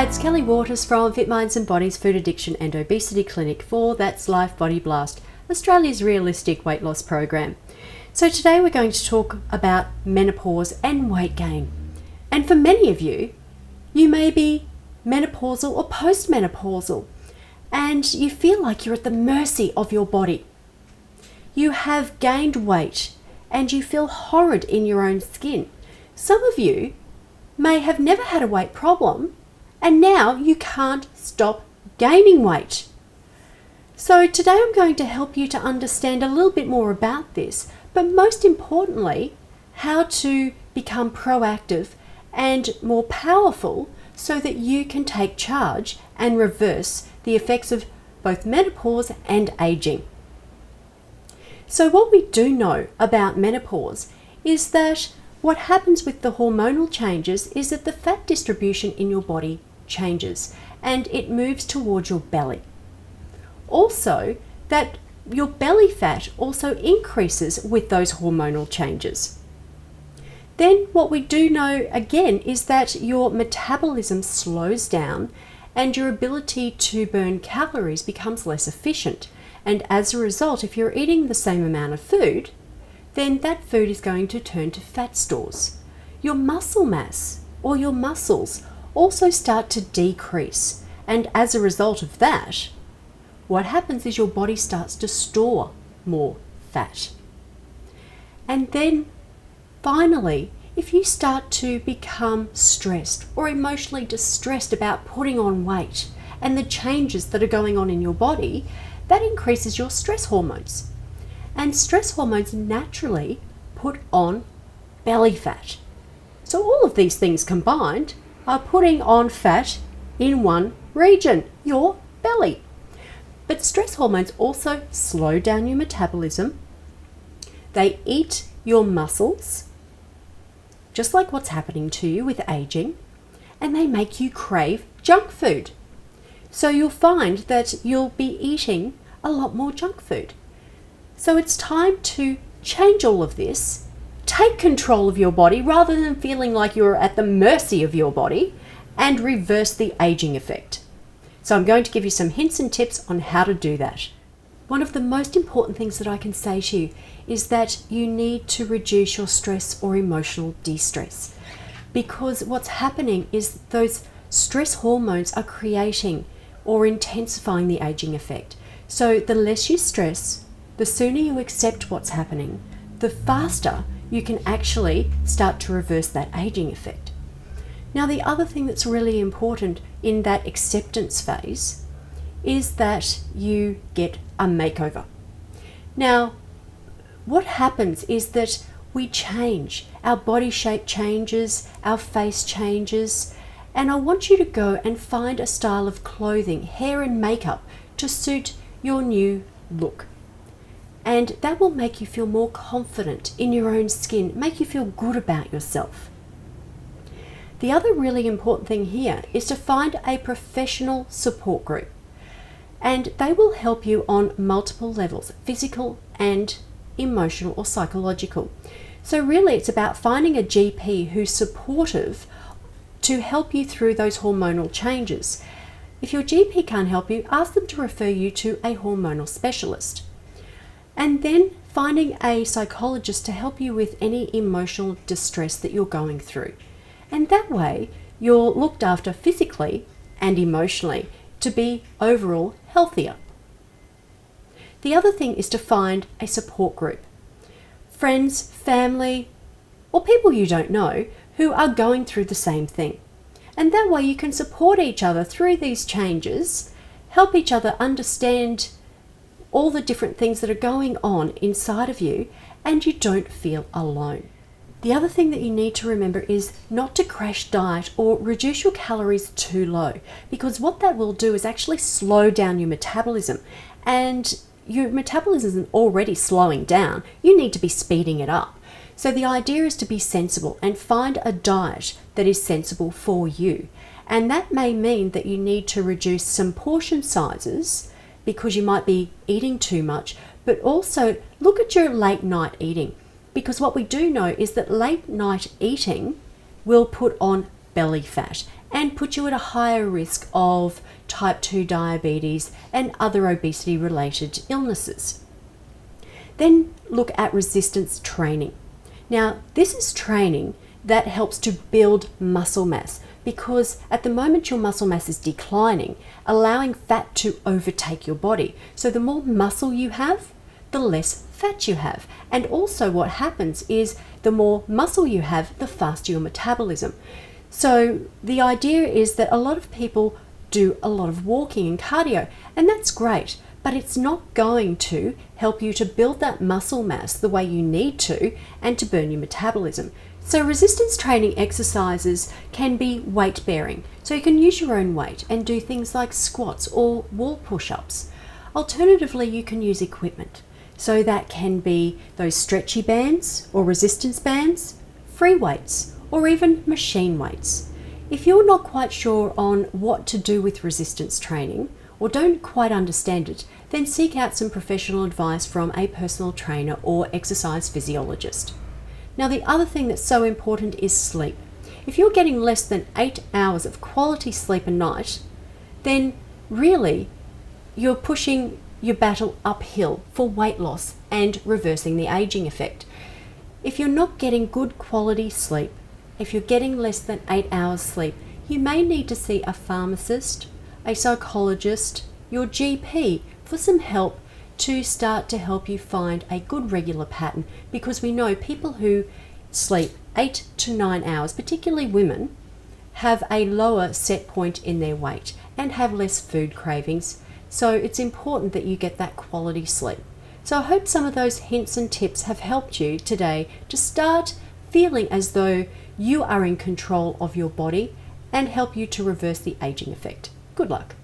it's Kellee Waters from Fit Minds and Bodies Food Addiction and Obesity Clinic for That's Life Body Blast, Australia's realistic weight loss program. So today we're going to talk about menopause and weight gain. And for many of you, you may be menopausal or postmenopausal, and you feel like you're at the mercy of your body. You have gained weight and you feel horrid in your own skin. Some of you may have never had a weight problem, and now you can't stop gaining weight. So today I'm going to help you to understand a little bit more about this, but most importantly, how to become proactive and more powerful so that you can take charge and reverse the effects of both menopause and aging. So what we do know about menopause is that what happens with the hormonal changes is that the fat distribution in your body changes and it moves towards your belly. Also, that your belly fat also increases with those hormonal changes. Then what we do know again is that your metabolism slows down and your ability to burn calories becomes less efficient. And as a result, if you're eating the same amount of food, then that food is going to turn to fat stores. Your muscle mass or your muscles also start to decrease. And as a result of that, what happens is your body starts to store more fat. And then finally, if you start to become stressed or emotionally distressed about putting on weight and the changes that are going on in your body, that increases your stress hormones. And stress hormones naturally put on belly fat. So all of these things combined are putting on fat in one region, your belly. But stress hormones also slow down your metabolism. They eat your muscles, just like what's happening to you with aging, and they make you crave junk food. So you'll find that you'll be eating a lot more junk food. So it's time to change all of this, take control of your body rather than feeling like you're at the mercy of your body, and reverse the aging effect. So I'm going to give you some hints and tips on how to do that. One of the most important things that I can say to you is that you need to reduce your stress or emotional distress, because what's happening is those stress hormones are creating or intensifying the aging effect. So the less you stress, the sooner you accept what's happening, the faster you can actually start to reverse that aging effect. Now, the other thing that's really important in that acceptance phase is that you get a makeover. Now, what happens is that we change, our body shape changes, our face changes, and I want you to go and find a style of clothing, hair and makeup to suit your new look. And that will make you feel more confident in your own skin, make you feel good about yourself. The other really important thing here is to find a professional support group. And they will help you on multiple levels, physical and emotional or psychological. So really it's about finding a GP who's supportive to help you through those hormonal changes. If your GP can't help you, ask them to refer you to a hormonal specialist. And then finding a psychologist to help you with any emotional distress that you're going through. And that way you're looked after physically and emotionally to be overall healthier. The other thing is to find a support group. Friends, family, or people you don't know who are going through the same thing. And that way you can support each other through these changes, help each other understand all the different things that are going on inside of you, and you don't feel alone. The other thing that you need to remember is not to crash diet or reduce your calories too low, because what that will do is actually slow down your metabolism, and your metabolism isn't already slowing down. You need to be speeding it up. So the idea is to be sensible and find a diet that is sensible for you. And that may mean that you need to reduce some portion sizes because you might be eating too much, but also look at your late night eating, because what we do know is that late night eating will put on belly fat, and put you at a higher risk of type 2 diabetes and other obesity related illnesses. Then look at resistance training. Now, this is training that helps to build muscle mass, because at the moment your muscle mass is declining, allowing fat to overtake your body. So the more muscle you have, the less fat you have. And also what happens is the more muscle you have, the faster your metabolism. So the idea is that a lot of people do a lot of walking and cardio, and that's great, but it's not going to help you to build that muscle mass the way you need to and to burn your metabolism. So resistance training exercises can be weight bearing. So you can use your own weight and do things like squats or wall push-ups. Alternatively, you can use equipment. So that can be those stretchy bands or resistance bands, free weights, or even machine weights. If you're not quite sure on what to do with resistance training or don't quite understand it, then seek out some professional advice from a personal trainer or exercise physiologist. Now, the other thing that's so important is sleep. If you're getting less than 8 hours of quality sleep a night, then really you're pushing your battle uphill for weight loss and reversing the aging effect. If you're not getting good quality sleep, if you're getting less than 8 hours sleep, you may need to see a pharmacist, a psychologist, your GP for some help to start to help you find a good regular pattern, because we know people who sleep 8 to 9 hours, particularly women, have a lower set point in their weight and have less food cravings. So it's important that you get that quality sleep. So I hope some of those hints and tips have helped you today to start feeling as though you are in control of your body and help you to reverse the aging effect. Good luck.